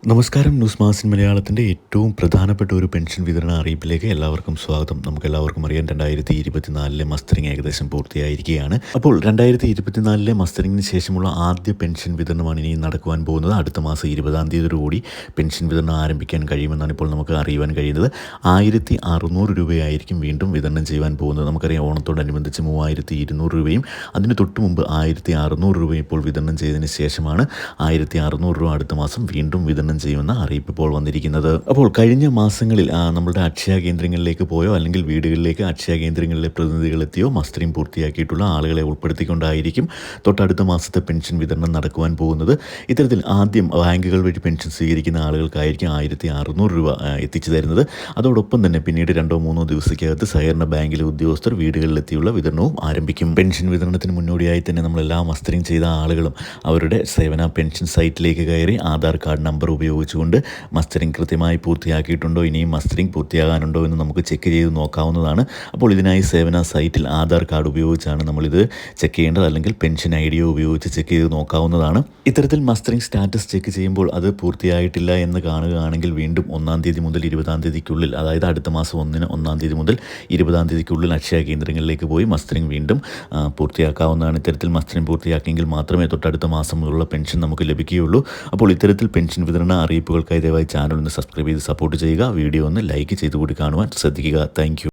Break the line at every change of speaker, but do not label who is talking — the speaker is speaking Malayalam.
നമസ്കാരം. ന്യൂസ് മാസിൻ മലയാളത്തിൻ്റെ ഏറ്റവും പ്രധാനപ്പെട്ട ഒരു പെൻഷൻ വിതരണ അറിയിപ്പിലേക്ക് എല്ലാവർക്കും സ്വാഗതം. നമുക്കെല്ലാവർക്കും അറിയാം 2024 മസ്റ്ററിംഗ് ഏകദേശം പൂർത്തിയായിരിക്കുകയാണ്. അപ്പോൾ 2024 മസ്റ്ററിംഗിന് ശേഷമുള്ള ആദ്യ പെൻഷൻ വിതരണമാണ് ഇനി നടക്കുവാൻ പോകുന്നത്. അടുത്ത മാസം 20-ാം തീയതിയോടുകൂടി പെൻഷൻ വിതരണം ആരംഭിക്കാൻ കഴിയുമെന്നാണ് ഇപ്പോൾ നമുക്ക് അറിയുവാൻ കഴിയുന്നത്. 1600 രൂപയായിരിക്കും വീണ്ടും വിതരണം ചെയ്യുവാൻ പോകുന്നത്. നമുക്കറിയാം ഓണത്തോടനുബന്ധിച്ച് 3200 രൂപയും അതിന് തൊട്ട് മുമ്പ് 1600 രൂപയും ഇപ്പോൾ വിതരണം ചെയ്തതിന് ശേഷമാണ് 1600 രൂപ അടുത്ത മാസം വീണ്ടും വിതരണം ചെയ്യുമെന്ന അറിയിപ്പ് ഇപ്പോൾ വന്നിരിക്കുന്നത്. അപ്പോൾ കഴിഞ്ഞ മാസങ്ങളിൽ നമ്മളുടെ അക്ഷയ കേന്ദ്രങ്ങളിലേക്ക് പോയോ അല്ലെങ്കിൽ വീടുകളിലേക്ക് അക്ഷയ കേന്ദ്രങ്ങളിലെ പ്രതിനിധികളെത്തിയോ മസ്റ്ററിംഗ് പൂർത്തിയാക്കിയിട്ടുള്ള ആളുകളെ ഉൾപ്പെടുത്തിക്കൊണ്ടായിരിക്കും തൊട്ടടുത്ത മാസത്തെ പെൻഷൻ വിതരണം നടക്കുവാൻ പോകുന്നത്. ഇത്തരത്തിൽ ആദ്യം ബാങ്കുകൾ വഴി പെൻഷൻ സ്വീകരിക്കുന്ന ആളുകൾക്കായിരിക്കും 1600 രൂപ എത്തിച്ചു തരുന്നത്. അതോടൊപ്പം തന്നെ പിന്നീട് 2-3 ദിവസത്തിനകത്ത് സഹകരണ ബാങ്കിലെ ഉദ്യോഗസ്ഥർ വീടുകളിലെത്തിയുള്ള വിതരണവും ആരംഭിക്കും. പെൻഷൻ വിതരണത്തിന് മുന്നോടിയായി തന്നെ നമ്മളെല്ലാ മസ്റ്ററിംഗ് ചെയ്ത ആളുകളും അവരുടെ സേവന പെൻഷൻ സൈറ്റിലേക്ക് കയറി ആധാർ കാർഡ് നമ്പർ ഉപയോഗിച്ചുകൊണ്ട് മസ്റ്ററിംഗ് കൃത്യമായി പൂർത്തിയാക്കിയിട്ടുണ്ടോ, ഇനിയും മസ്റ്ററിംഗ് പൂർത്തിയാകാനുണ്ടോ എന്ന് നമുക്ക് ചെക്ക് ചെയ്ത് നോക്കാവുന്നതാണ്. അപ്പോൾ ഇതിനായി സേവന സൈറ്റിൽ ആധാർ കാർഡ് ഉപയോഗിച്ചാണ് നമ്മളിത് ചെക്ക് ചെയ്യേണ്ടത്, അല്ലെങ്കിൽ പെൻഷൻ ഐഡിയോ ഉപയോഗിച്ച് ചെക്ക് ചെയ്ത് നോക്കാവുന്നതാണ്. ഇത്തരത്തിൽ മസ്റ്ററിംഗ് സ്റ്റാറ്റസ് ചെക്ക് ചെയ്യുമ്പോൾ അത് പൂർത്തിയായിട്ടില്ല എന്ന് കാണുകയാണെങ്കിൽ വീണ്ടും 1-ാം തീയതി മുതൽ 20-ാം തീയതിക്കുള്ളിൽ, അതായത് അടുത്ത മാസം 1-ാം തീയതി മുതൽ 20-ാം തീയതിക്കുള്ളിൽ അക്ഷയ കേന്ദ്രങ്ങളിലേക്ക് പോയി മസ്റ്ററിംഗ് വീണ്ടും പൂർത്തിയാക്കാവുന്നതാണ്. ഇത്തരത്തിൽ മസ്റ്ററിംഗ് പൂർത്തിയാക്കിയെങ്കിൽ മാത്രമേ തൊട്ടടുത്ത മാസം മുതലുള്ള പെൻഷൻ നമുക്ക് ലഭിക്കുകയുള്ളൂ. അപ്പോൾ ഇത്തരത്തിൽ പെൻഷൻ വിതരണ അറിയിപ്പുകൾക്കായി ദയവായി ചാനൽ ഒന്ന് സബ്സ്ക്രൈബ് ചെയ്ത് സപ്പോർട്ട് ചെയ്യുക. വീഡിയോ ഒന്ന് ലൈക്ക് ചെയ്തുകൂടി കാണുവാൻ ശ്രദ്ധിക്കുക. Thank you.